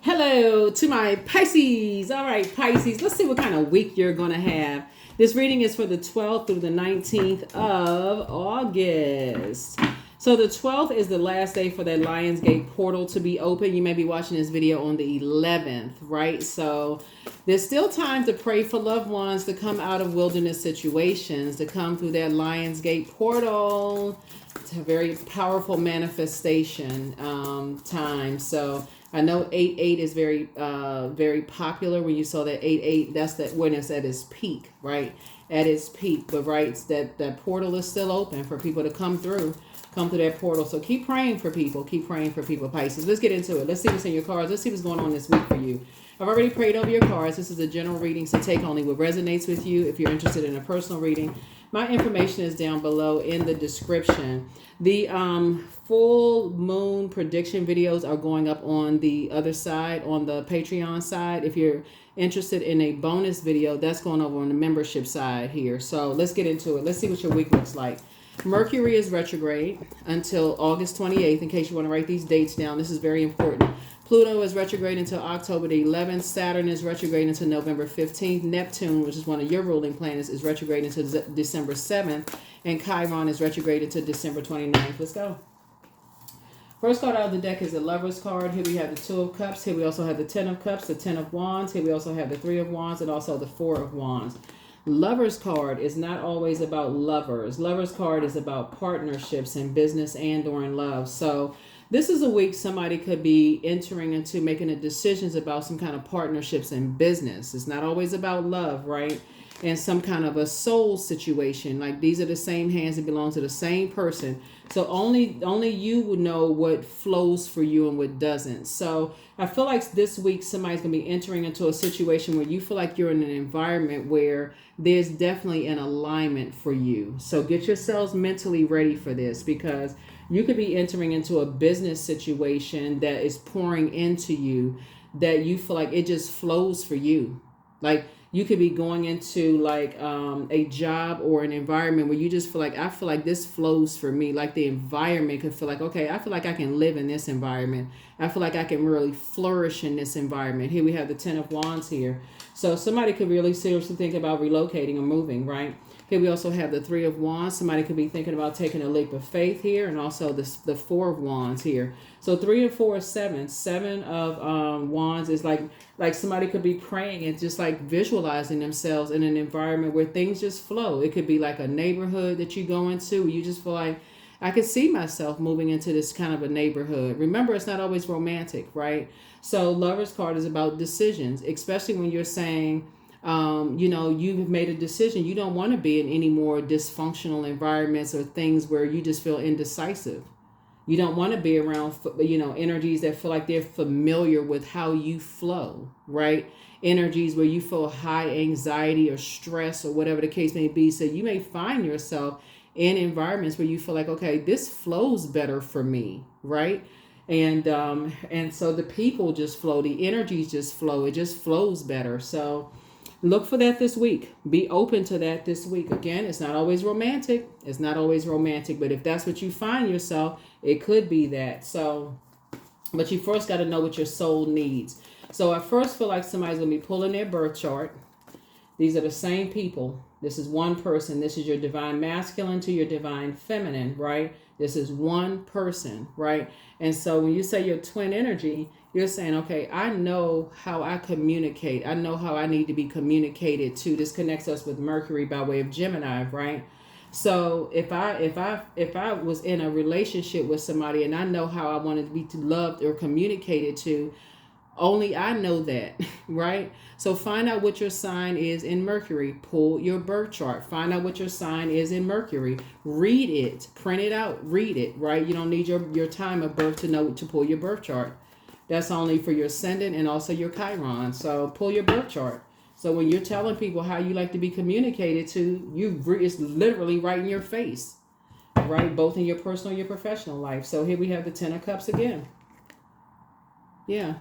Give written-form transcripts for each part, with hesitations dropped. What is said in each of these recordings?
Hello to my Pisces. All right, Pisces, let's see what kind of week you're going to have. This reading is for the 12th through the 19th of August. So the 12th is the last day for that Lionsgate portal to be open. You may be watching this video on the 11th, right? So there's still time to pray for loved ones to come out of wilderness situations, to come through that Lionsgate portal. It's a very powerful manifestation time. So I know 8-8 is very popular. When you saw that 8-8, that's that when it's at its peak, right? At its peak. But right, that portal is still open for people to come through that portal. So keep praying for people. Keep praying for people, Pisces. Let's get into it. Let's see what's in your cards. Let's see what's going on this week for you. I've already prayed over your cards. This is a general reading, so take only what resonates with you. If you're interested in a personal reading, my information is down below in the description. The full moon prediction videos are going up on the other side, on the Patreon side. If you're interested in a bonus video, that's going over on the membership side here. So let's get into it. Let's see what your week looks like. Mercury is retrograde until August 28th. In case you want to write these dates down, this is very important. Pluto is retrograde until October the 11th. Saturn is retrograde until November 15th. Neptune, which is one of your ruling planets, is retrograde until December 7th. And Chiron is retrograde until December 29th. Let's go. First card out of the deck is the Lover's card. Here we have the Two of Cups. Here we also have the Ten of Cups, the Ten of Wands. Here we also have the Three of Wands and also the Four of Wands. Lover's card is not always about lovers. Lover's card is about partnerships in business and or in love. So this is a week somebody could be entering into making decisions about some kind of partnerships in business. It's not always about love, right? And some kind of a soul situation. Like these are the same hands that belong to the same person. So only you would know what flows for you and what doesn't. So I feel like this week somebody's going to be entering into a situation where you feel like you're in an environment where there's definitely an alignment for you. So get yourselves mentally ready for this, because you could be entering into a business situation that is pouring into you, that you feel like it just flows for you. Like you could be going into like a job or an environment where you just feel like, I feel like this flows for me. Like the environment could feel like, okay, I feel like I can live in this environment. I feel like I can really flourish in this environment. Here we have the Ten of Wands here. So somebody could really seriously think about relocating or moving, right? Here we also have the Three of Wands. Somebody could be thinking about taking a leap of faith here, and also the Four of Wands here. So 3 and 4 is 7. 7 of Wands is like somebody could be praying and just like visualizing themselves in an environment where things just flow. It could be like a neighborhood that you go into where you just feel like, I could see myself moving into this kind of a neighborhood. Remember, it's not always romantic, right? So Lover's card is about decisions, especially when you're saying, you've made a decision. You don't want to be in any more dysfunctional environments or things where you just feel indecisive. You don't want to be around, energies that feel like they're familiar with how you flow, right? Energies where you feel high anxiety or stress or whatever the case may be. So you may find yourself in environments where you feel like, okay, this flows better for me, right? And so the people just flow, the energies just flow. It just flows better. So look for that this week. Be open to that this week. Again, it's not always romantic. It's not always romantic. But if that's what you find yourself, it could be that. So, but you first got to know what your soul needs. So I first feel like somebody's going to be pulling their birth chart. These are the same people. This is one person. This is your divine masculine to your divine feminine, right? This is one person, right? And so when you say your twin energy, you're saying, okay, I know how I communicate. I know how I need to be communicated to. This connects us with Mercury by way of Gemini, right? So if I was in a relationship with somebody and I know how I wanted to be loved or communicated to, only I know that, right? So find out what your sign is in Mercury. Pull your birth chart. Find out what your sign is in Mercury. Read it. Print it out. Read it, right? You don't need your time of birth to know to pull your birth chart. That's only for your ascendant and also your Chiron. So pull your birth chart. So when you're telling people how you like to be communicated to, it's literally right in your face, right? Both in your personal and your professional life. So here we have the Ten of Cups again. Yeah.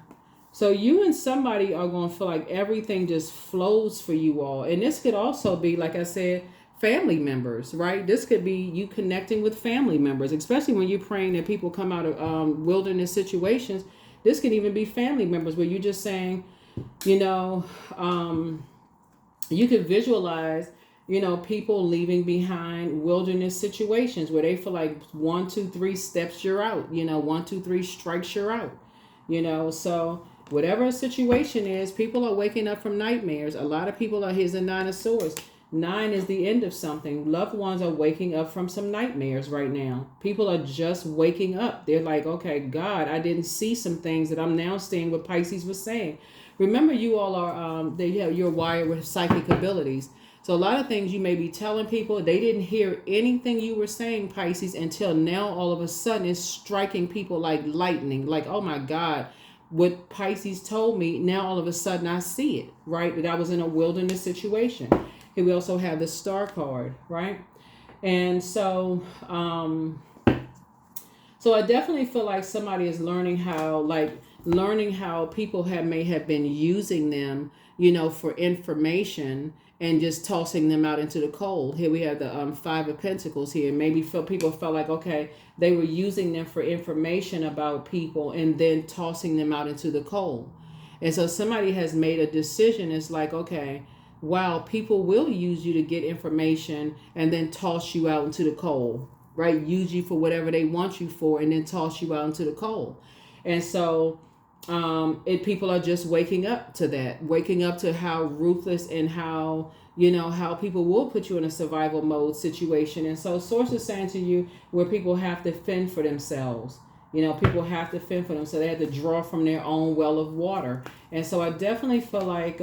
So you and somebody are going to feel like everything just flows for you all. And this could also be, like I said, family members, right? This could be you connecting with family members, especially when you're praying that people come out of wilderness situations. This can even be family members where you're just saying, you know, you could visualize, you know, people leaving behind wilderness situations where they feel like 1, 2, 3 steps you're out, you know, 1, 2, 3 strikes you're out, you know. So whatever a situation is, people are waking up from nightmares. A lot of people are, here's the 9 of swords. 9 is the end of something. Loved ones are waking up from some nightmares right now. People are just waking up. They're like, okay, God, I didn't see some things that I'm now seeing what Pisces was saying. Remember, you all are, you're wired with psychic abilities. So a lot of things you may be telling people, they didn't hear anything you were saying, Pisces, until now all of a sudden it's striking people like lightning. Like, oh my God, what Pisces told me, now all of a sudden I see it, right? That I was in a wilderness situation. Here we also have the Star card, right? And so, so I definitely feel like somebody is learning how people may have been using them, you know, for information and just tossing them out into the cold. Here we have the 5 of Pentacles here. Maybe people felt like, okay, they were using them for information about people and then tossing them out into the cold. And so somebody has made a decision. It's like, okay, wow, people will use you to get information and then toss you out into the cold, right? Use you for whatever they want you for and then toss you out into the cold. And so people are just waking up to that, waking up to how ruthless and how, you know, how people will put you in a survival mode situation. And so source is saying to you where people have to fend for themselves. You know, people have to fend for them. So they have to draw from their own well of water. And so I definitely feel like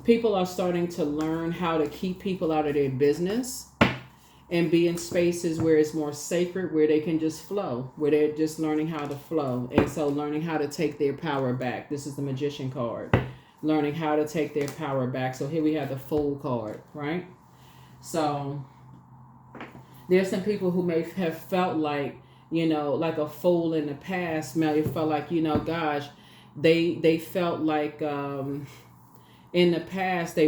people are starting to learn how to keep people out of their business and be in spaces where it's more sacred, where they can just flow, where they're just learning how to flow. And so learning how to take their power back. This is the Magician card. Learning how to take their power back. So here we have the Fool card, right? So there's some people who may have felt like, you know, like a fool in the past. May have felt like, you know, gosh, they felt like in the past they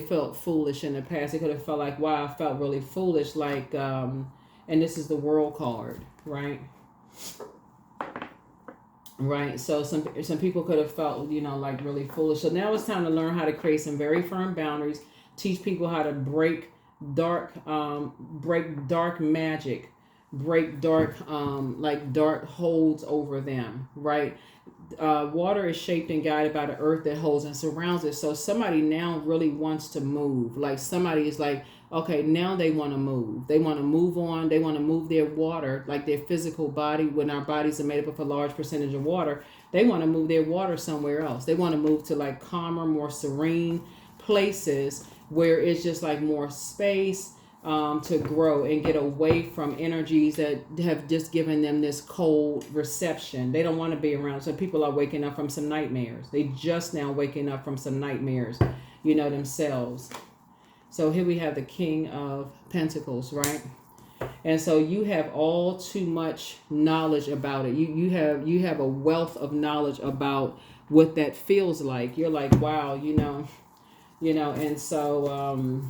felt foolish in the past. They could have felt like, wow, I felt really foolish, like and this is the World card, right? Right. So some people could have felt, you know, like really foolish. So now it's time to learn how to create some very firm boundaries, teach people how to break dark magic, break dark holds over them, right? Water is shaped and guided by the earth that holds and surrounds it. So somebody now really wants to move. Like somebody is like, okay, now they want to move. They want to move on. They want to move their water, like their physical body. When our bodies are made up of a large percentage of water, they want to move their water somewhere else. They want to move to like calmer, more serene places where it's just like more space to grow and get away from energies that have just given them this cold reception. They don't want to be around. So people are waking up from some nightmares. They just now waking up from some nightmares, you know, themselves. So here we have the King of Pentacles, right? And so you have all too much knowledge about it. You have a wealth of knowledge about what that feels like. You're like, wow, you know, and so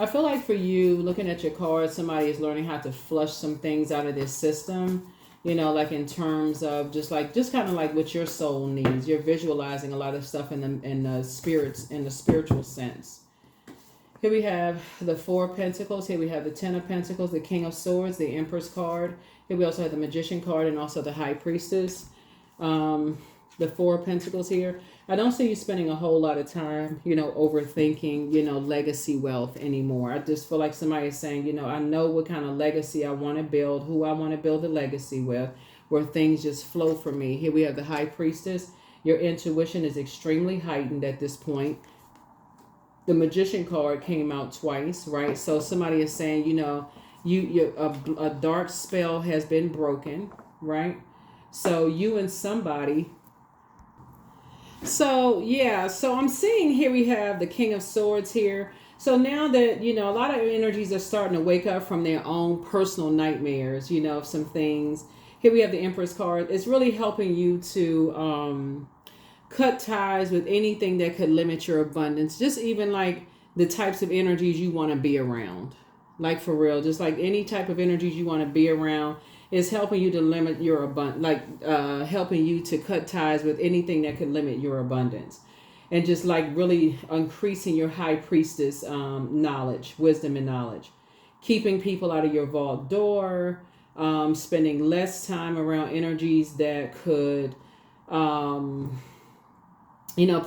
I feel like for you, looking at your cards, somebody is learning how to flush some things out of their system, you know, like in terms of just kind of like what your soul needs. You're visualizing a lot of stuff in the spiritual sense. Here we have the 4 of Pentacles. Here we have the 10 of Pentacles, the King of Swords, the Empress card. Here we also have the Magician card and also the High Priestess. The 4 of Pentacles here. I don't see you spending a whole lot of time, you know, overthinking, you know, legacy wealth anymore. I just feel like somebody is saying, you know, I know what kind of legacy I want to build, who I want to build a legacy with, where things just flow for me. Here we have the High Priestess. Your intuition is extremely heightened at this point. The Magician card came out twice, right? So somebody is saying, you know, a dark spell has been broken, right? So you and somebody. So yeah, so I'm seeing here we have the King of Swords here. So now that, you know, a lot of energies are starting to wake up from their own personal nightmares, you know, of some things. Here we have the Empress card. It's really helping you to cut ties with anything that could limit your abundance. Just even like the types of energies you want to be around. Like for real, just like any type of energies you want to be around. It's helping you to limit your abundance, like helping you to cut ties with anything that could limit your abundance. And just like really increasing your high priestess knowledge, wisdom, and knowledge. Keeping people out of your vault door, spending less time around energies that could,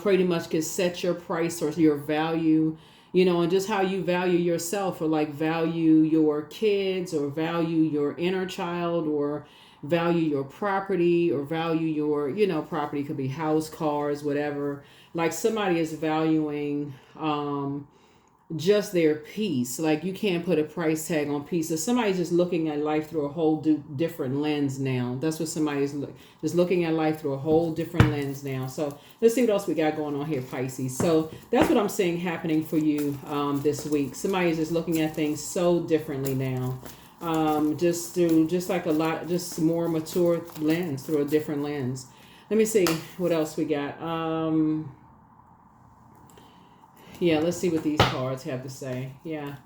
pretty much could set your price or your value, and just how you value yourself, or like value your kids, or value your inner child, or value your property, or value your, property could be house, cars, whatever. Like somebody is valuing just their peace. Like you can't put a price tag on peace. So somebody's just looking at life through a whole different lens now. That's what somebody's just looking at life through a whole different lens now. So let's see what else we got going on here, Pisces. So that's what I'm seeing happening for you this week. Somebody's just looking at things so differently now. Just like a lot, just more mature lens, through a different lens. Let me see what else we got. Yeah, let's see what these cards have to say. Yeah.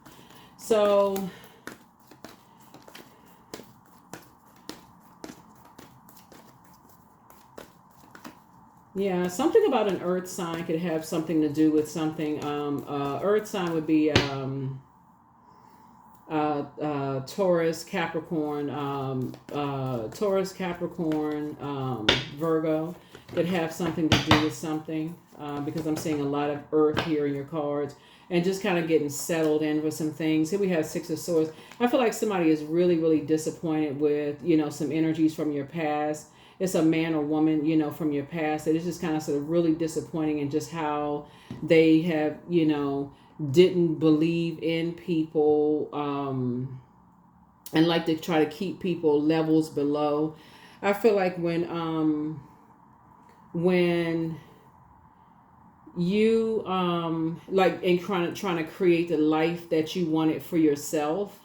So, yeah, something about an earth sign could have something to do with something. Earth sign would be Taurus, Capricorn, Virgo. Could have something to do with something. Because I'm seeing a lot of earth here in your cards, and just kind of getting settled in with some things. Here we have Six of Swords. I feel like somebody is really, really disappointed with, some energies from your past. It's a man or woman, from your past. That is just kind of sort of really disappointing in just how they have, didn't believe in people, and like to try to keep people levels below. I feel like when you like in trying to create the life that you wanted for yourself,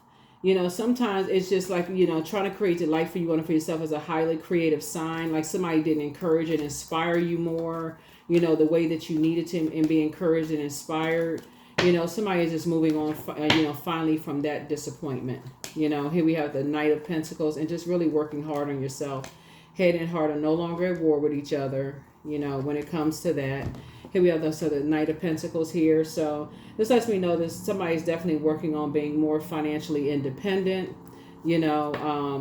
sometimes it's just like, trying to create the life you wanted for yourself is a highly creative sign. Like somebody didn't encourage and inspire you more, the way that you needed to, and be encouraged and inspired. Somebody is just moving on, finally from that disappointment. Here we have the Knight of Pentacles, and just really working hard on yourself. Head and heart are no longer at war with each other, when it comes to that. Here we have the Knight of Pentacles here. So this lets me know that somebody's definitely working on being more financially independent. Here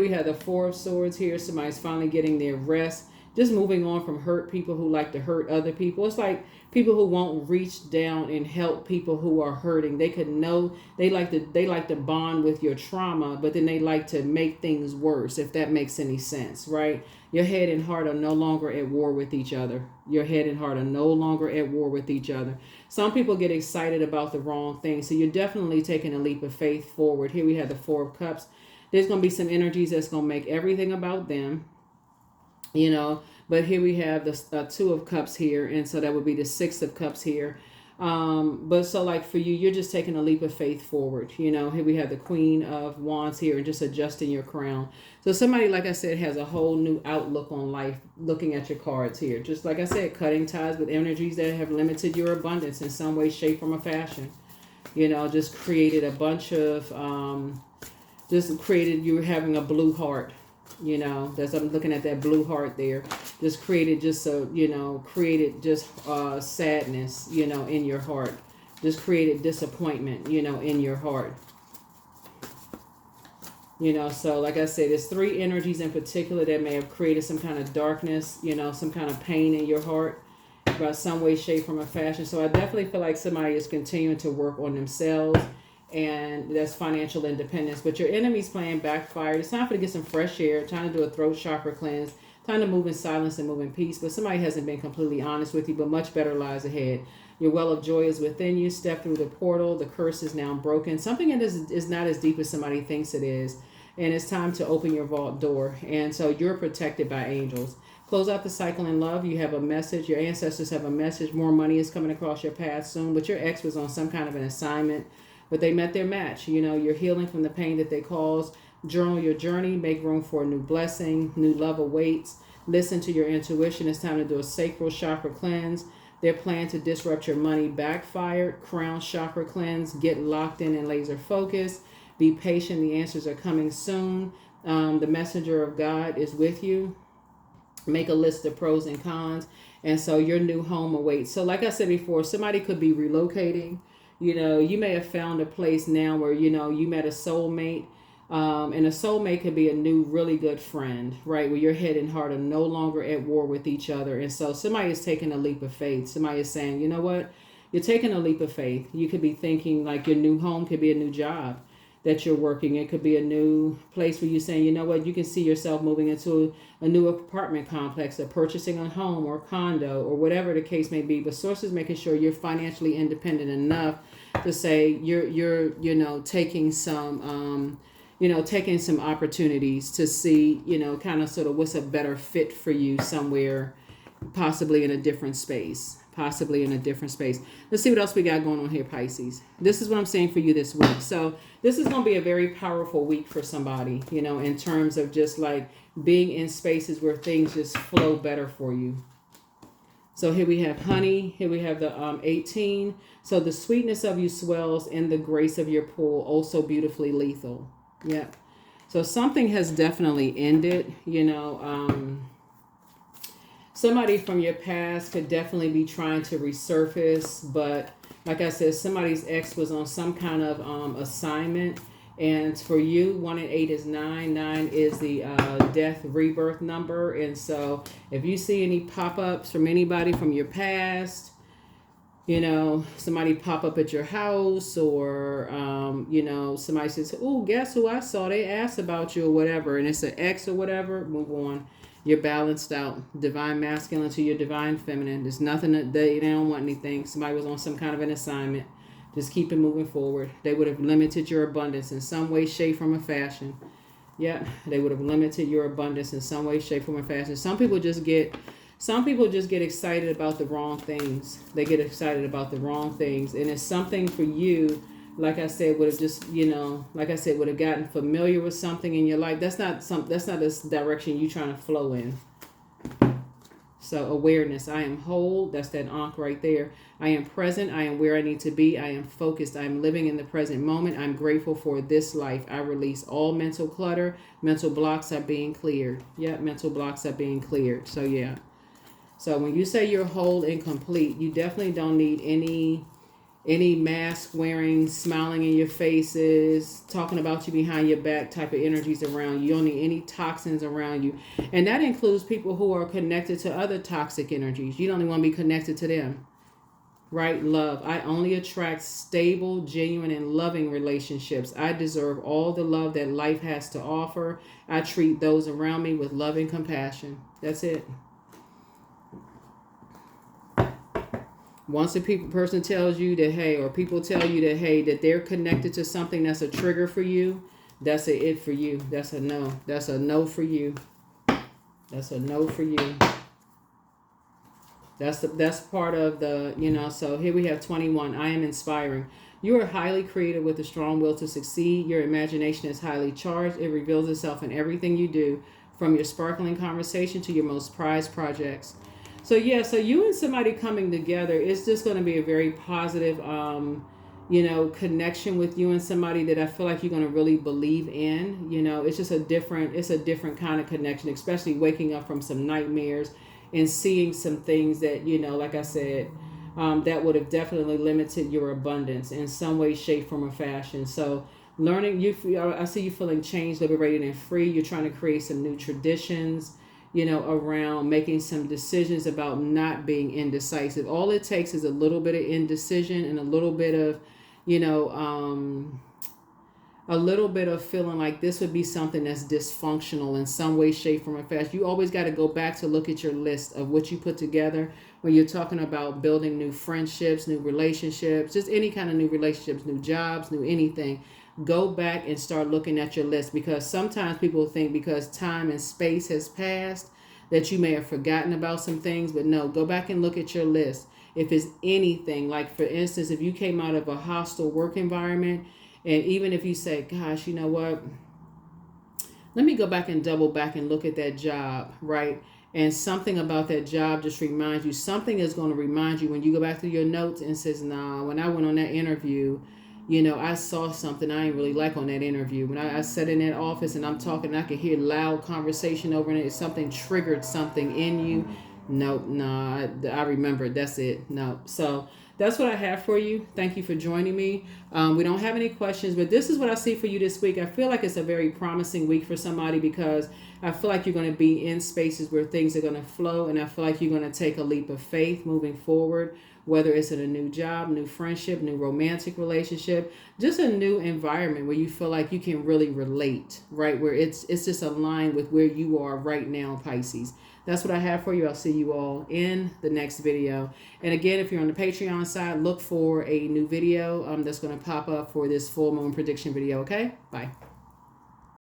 we have the Four of Swords here. Somebody's finally getting their rest. Just moving on from hurt people who like to hurt other people. It's like people who won't reach down and help people who are hurting. They could know they like to bond with your trauma, but then they like to make things worse, if that makes any sense, right? Your head and heart are no longer at war with each other. Your head and heart are no longer at war with each other. Some people get excited about the wrong thing. So you're definitely taking a leap of faith forward. Here we have the Four of Cups. There's going to be some energies that's going to make everything about them. But here we have the Two of Cups here, and so that would be the Six of Cups here. But so like for you, you're just taking a leap of faith forward. Here we have the Queen of Wands here, and just adjusting your crown. So somebody, like I said, has a whole new outlook on life, looking at your cards here. Just like I said, cutting ties with energies that have limited your abundance in some way, shape, form, or fashion. Just created a bunch of, you having a blue heart. That's, I'm looking at that blue heart there. Just created sadness, in your heart. Just created disappointment, in your heart. So like I said, there's three energies in particular that may have created some kind of darkness, some kind of pain in your heart about some way, shape, form, or fashion. So I definitely feel like somebody is continuing to work on themselves. And that's financial independence. But your enemy's plan backfired. It's time for to get some fresh air. Time to do a throat chakra cleanse. Time to move in silence and move in peace. But somebody hasn't been completely honest with you. But much better lies ahead. Your well of joy is within you. Step through the portal. The curse is now broken. Something that is not as deep as somebody thinks it is. And it's time to open your vault door. And so you're protected by angels. Close out the cycle in love. You have a message. Your ancestors have a message. More money is coming across your path soon. But your ex was on some kind of an assignment. But they met their match. You're healing from the pain that they caused. Journal your journey. Make room for a new blessing. New love awaits. Listen to your intuition. It's time to do a sacral chakra cleanse. Their plan to disrupt your money backfired. Crown chakra cleanse. Get locked in and laser focus. Be patient. The answers are coming soon. The messenger of God is with you. Make a list of pros and cons. And so your new home awaits. So like I said before, somebody could be relocating. You may have found a place now where, you met a soulmate. And a soulmate could be a new, really good friend, right? Where your head and heart are no longer at war with each other. And so somebody is taking a leap of faith. Somebody is saying, you know what? You're taking a leap of faith. You could be thinking like your new home could be a new job that you're working. It could be a new place where you're saying, you know what? You can see yourself moving into a new apartment complex or purchasing a home or condo or whatever the case may be. But sources making sure you're financially independent enough to say you're taking some taking some opportunities to see, kind of sort of what's a better fit for you somewhere, possibly in a different space. Let's see what else we got going on here, Pisces. This is what I'm saying for you this week. So this is going to be a very powerful week for somebody, in terms of just like being in spaces where things just flow better for you. So here we have honey. Here we have the 18. So the sweetness of you swells and the grace of your pull, also beautifully lethal. Yeah. So something has definitely ended, somebody from your past could definitely be trying to resurface, but like I said, somebody's ex was on some kind of assignment. And for you, 1 and 8 is 9. 9 is the death rebirth number. And so if you see any pop-ups from anybody from your past, somebody pop up at your house or, somebody says, oh, guess who I saw? They asked about you or whatever. And it's an ex or whatever. Move on. You're balanced out. Divine masculine to your divine feminine. There's nothing that they don't want anything. Somebody was on some kind of an assignment. Just keep it moving forward. They would have limited your abundance in some way, shape, form, or fashion. Yeah, they would have limited your abundance in some way, shape, form, or fashion. Some people just get excited about the wrong things. They get excited about the wrong things. And it's something for you, like I said, would have just, would have gotten familiar with something in your life. That's not this direction you're trying to flow in. So awareness. I am whole. That's that ankh right there. I am present. I am where I need to be. I am focused. I am living in the present moment. I'm grateful for this life. I release all mental clutter. Mental blocks are being cleared. Yeah, mental blocks are being cleared. So yeah. So when you say you're whole and complete, you definitely don't need any mask wearing, smiling in your faces, talking about you behind your back type of energies around you. You don't need any toxins around you. And that includes people who are connected to other toxic energies. You don't even want to be connected to them. Right? Love. I only attract stable, genuine, and loving relationships. I deserve all the love that life has to offer. I treat those around me with love and compassion. That's it. Once a person tells you that, hey, or people tell you that, hey, that they're connected to something that's a trigger for you, that's a it for you. That's a no. That's a no for you. That's a no for you. That's part of the, so here we have 21. I am inspiring. You are highly creative with a strong will to succeed. Your imagination is highly charged. It reveals itself in everything you do, from your sparkling conversation to your most prized projects. So yeah, so you and somebody coming together, it's just going to be a very positive, connection with you and somebody that I feel like you're going to really believe in. It's just a different kind of connection, especially waking up from some nightmares and seeing some things that, like I said, that would have definitely limited your abundance in some way, shape, form, or fashion. So learning, I see you feeling changed, liberated, and free. You're trying to create some new traditions, around making some decisions about not being indecisive. All it takes is a little bit of indecision and a little bit of, a little bit of feeling like this would be something that's dysfunctional in some way, shape, form, or fashion. You always got to go back to look at your list of what you put together when you're talking about building new friendships, new relationships, just any kind of new relationships, new jobs, new anything. Go back and start looking at your list, because sometimes people think because time and space has passed that you may have forgotten about some things, but no, go back and look at your list. If it's anything, like for instance, if you came out of a hostile work environment, and even if you say, gosh, you know what, let me go back and double back and look at that job, right? And something about that job just reminds you, something is going to remind you when you go back to your notes and says, nah, when I went on that interview, you know, I saw something I ain't really like on that interview. When I sat in that office and I'm talking, I could hear loud conversation over it. Something triggered something in you. Nope, nah, I remember. That's it. No. So that's what I have for you. Thank you for joining me. We don't have any questions, but this is what I see for you this week. I feel like it's a very promising week for somebody because I feel like you're going to be in spaces where things are going to flow, and I feel like you're going to take a leap of faith moving forward, whether it's in a new job, new friendship, new romantic relationship, just a new environment where you feel like you can really relate, right? Where it's just aligned with where you are right now, Pisces. That's what I have for you. I'll see you all in the next video. And again, if you're on the Patreon side, look for a new video that's going to pop up for this full moon prediction video, okay? Bye.